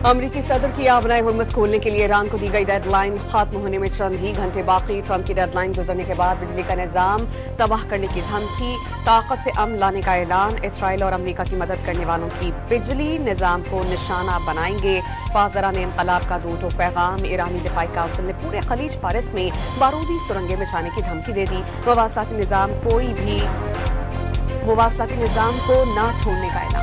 अमरीकी सदर की आबनाए हुर्मुज़ खोलने के लिए ईरान को दी गई डेडलाइन खत्म होने में चंद ही घंटे बाकी। ट्रंप की डेडलाइन गुजरने के बाद बिजली का निज़ाम तबाह करने की धमकी, ताकत से अमन लाने का ऐलान। इसराइल और अमरीका की मदद करने वालों की बिजली निज़ाम को निशाना बनाएंगे। पासदारान इंकलाब का दो पैगाम। ईरानी दिफाई काउंसिल ने पूरे खलीज फारिस में बारूदी सुरंगें बिछाने की धमकी दे दी। मुवासलाती निज़ाम को न छोड़ने का ऐलान।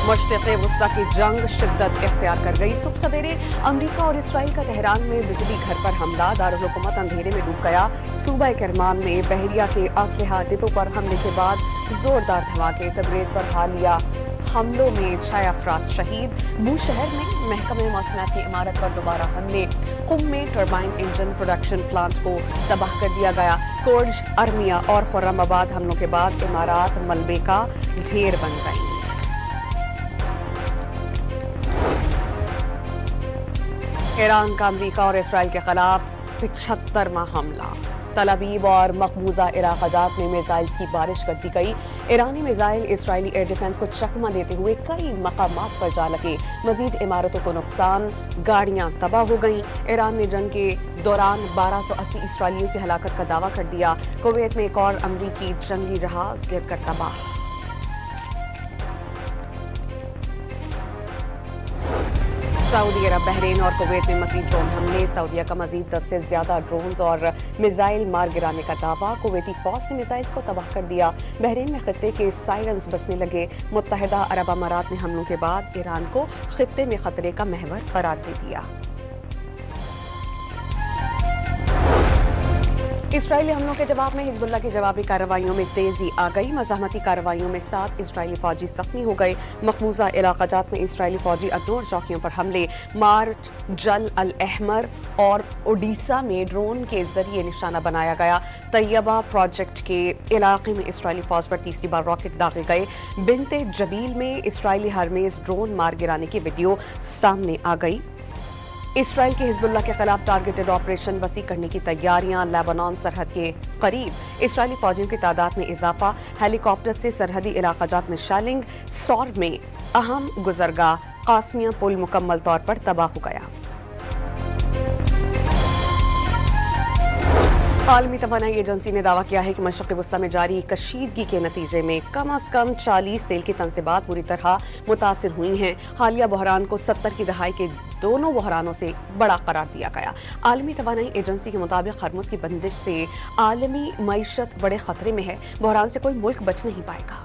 मशरिक़ वस्ता की जंग शिद्दत इख्तियार कर गई। सुबह सवेरे अमरीका और इसराइल का तेहरान में बिजली घर पर हमला, दारुल हुकूमत अंधेरे में डूब गया। सूबा करमान में बहरिया के असलहा डिपो पर हमले के बाद जोरदार धमाके। तबरेज़ पर हालिया हमलों में 6 अफराद शहीद। बू शहर में महकमे मौसमियात की इमारत पर दोबारा हमले। कुम में टर्बाइन इंजन प्रोडक्शन प्लांट को तबाह कर दिया गया। कोर्ज, अर्मिया और खुर्रमाबाद हमलों के बाद इमारत मलबे का ढेर बन गई। ईरान का अमरीका और इसराइल के खिलाफ 75वां हमला। तल अवीव और मकबूजा इलाक़ात में मिसाइल्स की बारिश कर दी गई। ईरानी मिसाइल इसराइली एयर डिफेंस को चकमा देते हुए कई मकामात पर जा लगे। मजीद इमारतों को नुकसान, गाड़ियां तबाह हो गईं। ईरान ने जंग के दौरान 1280 इसराइलियों की हलाकत का दावा कर दिया। कुवैत में एक और अमरीकी जंगी जहाज गिर कर तबाह। सऊदी अरब, बहरीन और कुवैत में मज़ीद ड्रोन हमले। सऊदीया का मज़ीद 10 से ज़्यादा ड्रोन्स और मिसाइल मार गिराने का दावा। कुवैती फौज ने मिसाइल्स को तबाह कर दिया। बहरीन में खत्ते के सायरन्स बजने लगे। मुत्तहिदा अरब अमारात ने हमलों के बाद ईरान को खत्ते में खतरे का महवर करार दे दिया। इसराइली हमलों के जवाब में हिजबुल्लाह की जवाबी कार्रवाइयों में तेजी आ गई। मज़ाहमती कार्रवाइयों में 7 इसराइली फौजी जख्मी हो गए। मकबूजा इलाक़ात में इसराइली फौजी अदनोर चौकियों पर हमले। मार्च, जल अल अहमर और ओडिशा में ड्रोन के जरिए निशाना बनाया गया। तैयबा प्रोजेक्ट के इलाके में इसराइली फौज पर तीसरी बार रॉकेट दागे गए। बिनते जबील में इसराइली हरमेज ड्रोन मार गिराने की वीडियो सामने आ गई। इसराइल के हिजबुल्लाह के खिलाफ टारगेटेड ऑपरेशन वसी करने की तैयारियां। लेबनान सरहद के करीब इसराइली फौजियों की तादाद में इजाफा। हेलीकॉप्टर से सरहदी इलाक़ात में शैलिंग। सौर में अहम गुजरगाह कासमिया पुल मुकम्मल तौर पर तबाह हो गया। आलमी तवानाई एजेंसी ने दावा किया है कि मशरिक़ वस्ता में जारी कशीदगी के नतीजे में कम अज़ कम 40 तेल की तनसीबात बुरी तरह मुतासिर हुई हैं। हालिया बहरान को 70 की दहाई के दोनों बहरानों से बड़ा करार दिया गया। आलमी तवानाई एजेंसी के मुताबिक हरमुज़ की बंदिश से आलमी मईशत बड़े खतरे में है। बहरान से कोई मुल्क बच नहीं पाएगा।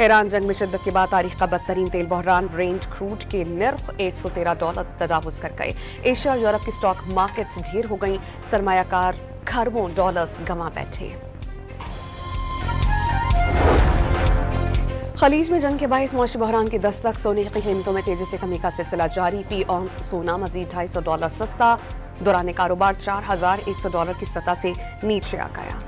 ईरान जंग में शिद्दत के बाद तारीख का बदतरीन तेल बहरान। ब्रेंट क्रूड के निर्ख $113 तजावुज कर गए। एशिया और यूरोप की स्टॉक मार्केट्स ढेर हो गईं। सरमायाकार खरबों डॉलर्स गंवा बैठे। खलीज में जंग के बायस मौशी बहरान की दस्तक। सोने की कीमतों में तेजी से कमी का सिलसिला जारी। फी औंस सोना मजीद $250 सस्ता। दौरान कारोबार $4100 की सतह से नीचे आ गया।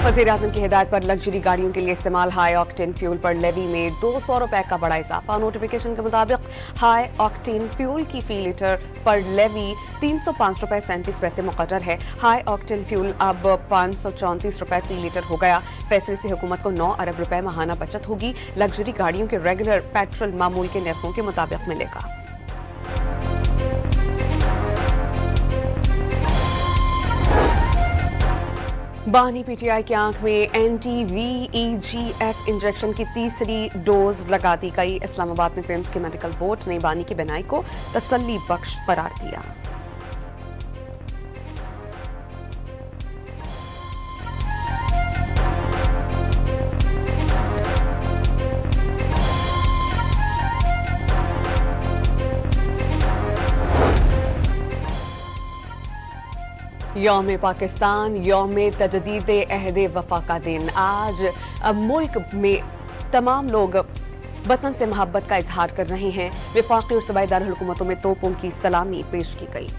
वज़ीर-ए-आज़म की हिदायत पर लग्जरी गाड़ियों के लिए इस्तेमाल हाई ऑक्टेन फ्यूल पर लेवी में ₹200 का बड़ा इजाफा। नोटिफिकेशन के मुताबिक हाई ऑक्टेन फ्यूल की फी लीटर पर लेवी ₹305.37 मुकर्रर है। हाई ऑक्टेन फ्यूल अब ₹534 फी लीटर हो गया। फैसले से हुकूमत को ₹9 अरब माहाना बचत होगी। लग्जरी गाड़ियों के रेगुलर पेट्रोल मामूल के निर्खों के मुताबिक मिलेगा। बानी पीटीआई की आंख में anti-VEGF इंजेक्शन की तीसरी डोज लगा दी गई। इस्लामाबाद में पिम्स के मेडिकल बोर्ड ने बानी की बीनाई को तसल्ली बख्श करार दिया। यौम पाकिस्तान, यौम तजदीद अहद वफा का दिन। आज मुल्क में तमाम लोग वतन से मोहब्बत का इजहार कर रहे हैं। वफाकी और सूबाई दारुल हुकूमतों में तोपों की सलामी पेश की गई।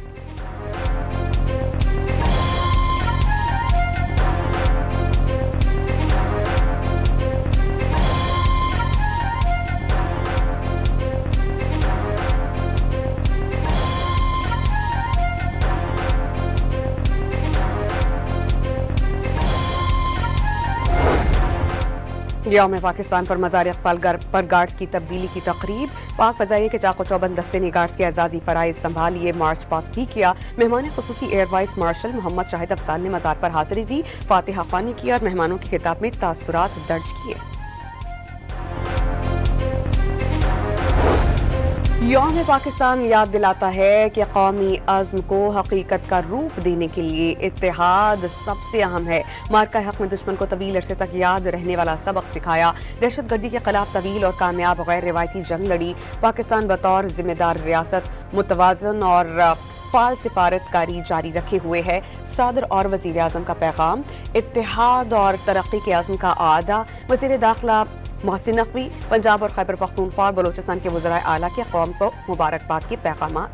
यौम पाकिस्तान पर मज़ार इक़बाल पर गार्ड्स की तब्दीली की तकरीब। पाक फ़ज़ाइया के चाको चौबंद दस्ते ने गार्ड्स के एजाज़ी फ़राइज़ संभालिए, मार्च पास भी किया। मेहमान खुसूसी air vice marshal Mohammad Shahid Afsal ने मज़ार पर हाज़िरी दी, फातिहा ख़्वानी की और मेहमानों की खिताब में तासुरात दर्ज किए। यौम पाकिस्तान याद दिलाता है कि कौमी अज़्म को हकीकत का रूप देने के लिए इत्तेहाद सबसे अहम है। मार्का हक में दुश्मन को तवील अरसे तक याद रहने वाला सबक सिखाया। दहशत गर्दी के खिलाफ तवील और कामयाब गैर रिवायती जंग लड़ी। पाकिस्तान बतौर जिम्मेदार रियासत मुतवाज़न और फाल सिफारतकारी जारी रखे हुए है। सदर और वज़ीर आज़म का पैगाम, इत्तेहाद और तरक्की के अज़्म का आदा। वज़ीर दाखिला मोहसिन नकवी पंजाब और खैबर पख्तूनख्वा और बलोचिस्तान के वज़राए आला के कौम को मुबारकबाद के पैगाम।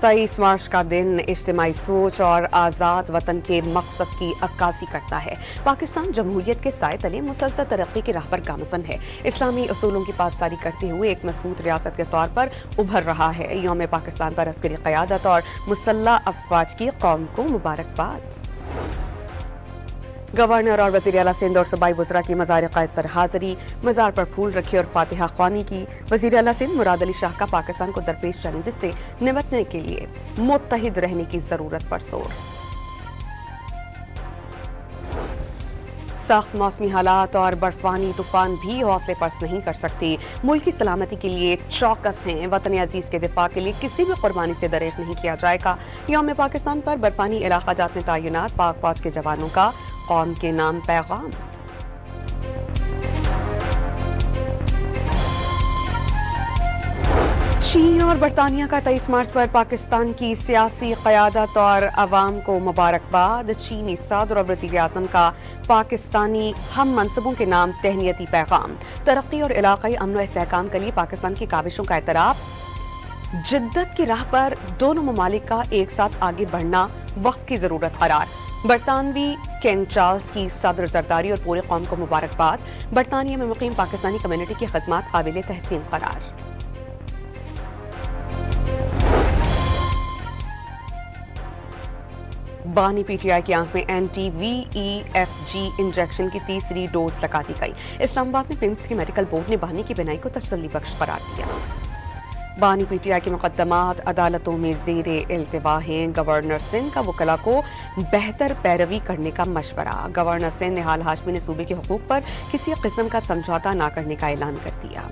23 मार्च का दिन इज्तिमाई सोच और आज़ाद वतन के मकसद की अक्कासी करता है। पाकिस्तान जमहूरियत के साए तले मुसलसल तरक्की की राह पर गामज़न है। इस्लामी उसूलों की पासदारी करते हुए एक मजबूत रियासत के तौर पर उभर रहा है। यौम पाकिस्तान पर अस्करी क़यादत और मुसल्लह अफवाज की कौम को मुबारकबाद। गवर्नर और वज़ीर आला सिंध और सूबाई वज़रा की मज़ार क़ायद पर हाज़िरी, मज़ार पर फूल रखे और फातिहा ख़्वानी की। वज़ीर आला सिंध मुराद अली शाह का पाकिस्तान को दरपेश चैलेंजेस से निपटने के लिए मुत्तहिद रहने की ज़रूरत पर जोर। सख्त मौसमी हालात और बर्फानी तूफान भी हौसले पस्त नहीं कर सकते। मुल्क की सलामती के लिए चौकस हैं। वतन अजीज के दिफा के लिए किसी भी कुर्बानी से दरेक नहीं किया जाएगा। यौम पाकिस्तान पर बर्फानी इलाका जात में तैनात पाक फौज के जवानों का कौम के नाम पैगाम। चीन और बरतानिया का 23 मार्च पर पाकिस्तान की सियासी क़यादत और अवाम को मुबारकबाद। चीनी सदर और वज़ीर आज़म का पाकिस्तानी हम मनसबों के नाम तहनीती पैगाम। तरक्की और इलाक़ाई अमन व इस्तेहकाम के लिए पाकिस्तान की काविशों का एतराफ़। जिद्दत की राह पर दोनों ममालिक का एक साथ आगे बढ़ना वक्त की ज़रूरत करार। बरतानवी किंग चार्ल्स की सदर जरदारी और पूरे कौम को मुबारकबाद। बरतानिया में मुकीम पाकिस्तानी कम्युनिटी की खदमात काबिल तहसीन करार। बानी पीटीआई की आंख में anti-VEFG इंजेक्शन की तीसरी डोज लगा दी गई। इस्लामाबाद में पिम्स के मेडिकल बोर्ड ने बानी की बिनाई को तसल्ली बख्श करार दिया। बानी पीटीआई के मुकदमात अदालतों में ज़ेरे इल्तिवा हैं। गवर्नर सिंध का वकला को बेहतर पैरवी करने का मशवरा। गवर्नर सिंध निहाल हाशमी ने सूबे के हुकूक पर किसी किस्म का समझौता न करने का ऐलान कर दिया।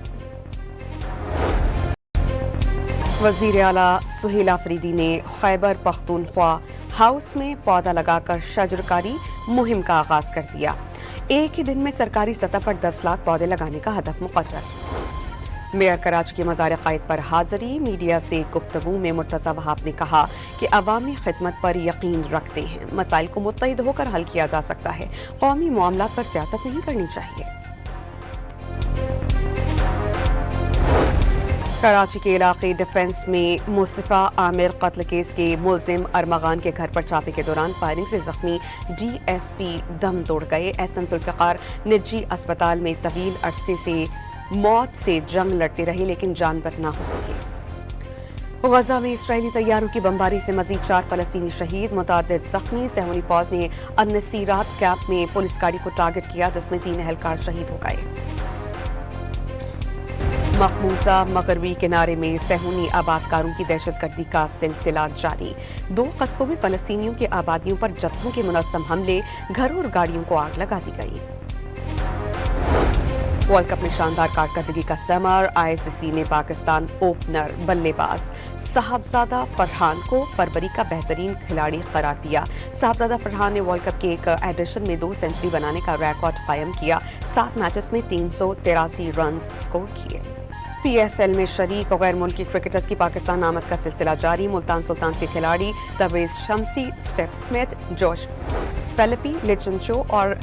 वज़ीर आला सुहेल आफरीदी ने खैबर पख्तूनख्वा हाउस में पौधा लगाकर शजरकारी मुहिम का आगाज कर दिया। एक ही दिन में सरकारी सतह पर 10 लाख पौधे लगाने का हदफ मुकर्रर। मेयर कराची की मज़ार क़ायद पर हाज़िरी। मीडिया से गुफ्तगू में मुर्तज़ा वहाब ने कहा कि अवामी खिदमत पर यकीन रखते हैं। मसाइल को मुत्तहिद होकर हल किया जा सकता है। कौमी मामलात पर सियासत नहीं करनी चाहिए। कराची के इलाके डिफेंस में मुस्तफ़ा आमिर कत्ल केस के मुलजिम अरमगान के घर पर छापे के दौरान फायरिंग से जख्मी DSP दम तोड़ गए। एहसन जुल्फ़िकार निजी अस्पताल में तवील अरसे से मौत से जंग लड़ते रहे लेकिन जानबर ना हो सके। गजा में इसराइली तैयारों की बमबारी से मजीद 4 फलस्तीनी शहीद, मुतअद्दिद जख्मी। सहूनी फौज ने अन्नसीरात कैंप में पुलिस गाड़ी को टारगेट किया जिसमें 3 एहलकार शहीद हो गए। मकबूजा मगरबी किनारे में सहूनी आबादकारों की दहशतगर्दी का सिलसिला जारी। 2 कस्बों में फलस्तीनियों की आबादियों पर जत्थों के मुनज़्ज़म हमले, घरों और गाड़ियों को आग लगा दी गई। वर्ल्ड कप में शानदार कारकर्दगी का समर। ICC ने पाकिस्तान ओपनर बल्लेबाज साहबजादा फरहान को फरवरी का बेहतरीन खिलाड़ी करार दिया। साहबजादा फरहान ने वर्ल्ड कप के एक एडिशन में 2 सेंचुरी बनाने का रिकॉर्ड कायम किया। 7 मैचेस में 383 रन स्कोर किए। PSL में शरीक गैर मुल्की क्रिकेटर्स की पाकिस्तान आमद का सिलसिला जारी। मुल्तान सुल्तान के खिलाड़ी तवेज शम्सी, स्टेफ स्मिथ, जोश फेलिपी, लिचन चो और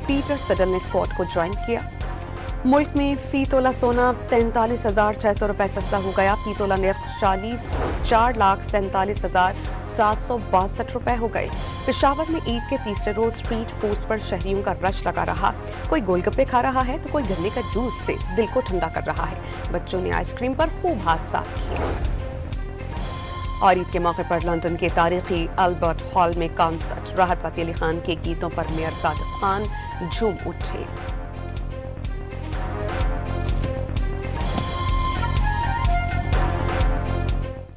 पीटर सडल ने स्क्वाड को ज्वाइन किया। मुल्क में फी तोला सोना 43,600 रुपए सस्ता हो गया। फी तोला नर्ख 4,47,762 रुपए हो गए। पेशावर में ईद के तीसरे रोज स्ट्रीट फूड्स पर शहरियों का रश लगा रहा। कोई गोलगप्पे खा रहा है तो कोई गन्ने का जूस से दिल को ठंडा कर रहा है। बच्चों ने आइसक्रीम पर खूब हाथ साफ किए। اور عید کے موقع پر لندن کے تاریخی البرٹ ہال میں کانسرٹ، راحت فتح علی خان کے گیتوں پر میئر صادق خان جھوم اٹھے۔